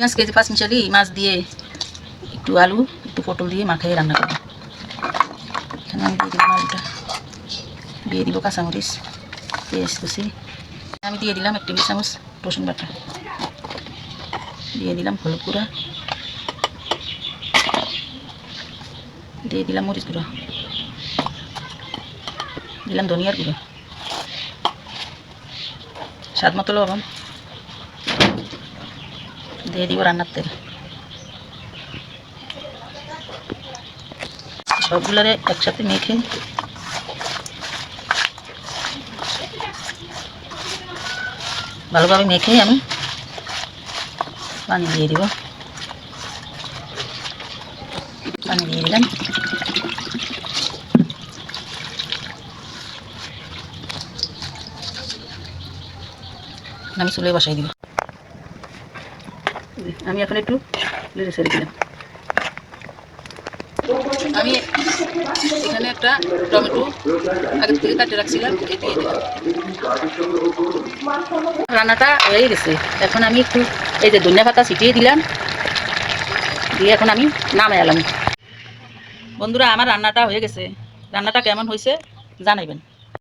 আজকে যে 5 মিশালি মাছ দিয়ে একটু আলু একটু পটল দিয়ে মাখিয়ে রান্না করব। এখানে আমি দিয়ে দিলাম আলুটা, দিয়ে দিব কাঁচামরিচ, পেঁয়াজ কুচি, আমি দিয়ে দিলাম 1 টেবিল চামচ রসুন বাটা, দিয়ে দিলাম হলুদ গুঁড়া, দিয়ে দিলাম মরিচ গুঁড়া, দিলাম ধনিয়ার গুঁড়ো, স্বাদ মতো লবণ, দিয়ে দিব রান্নার তেল। সবগুলারে একসাথে মেখে ভালোভাবে মেখে আমি পানি দিয়ে দিব, পানি দিয়ে দিলাম। আমি চুলে বসাই দিব। আমি এখন একটু নেড়ে ছেড়ে দিলাম। আমি এখানে একটা টমেটো আগে থেকে কাটে রাখছিলাম, দিয়ে দিলাম। রান্নাটা হয়ে গেছে, এখন আমি একটু এই যে ধনিয়া পাতা ছিটিয়ে দিলাম, দিয়ে এখন আমি নামাই এলাম। বন্ধুরা, আমার রান্নাটা হয়ে গেছে। রান্নাটা কেমন হয়েছে জানাইবেন।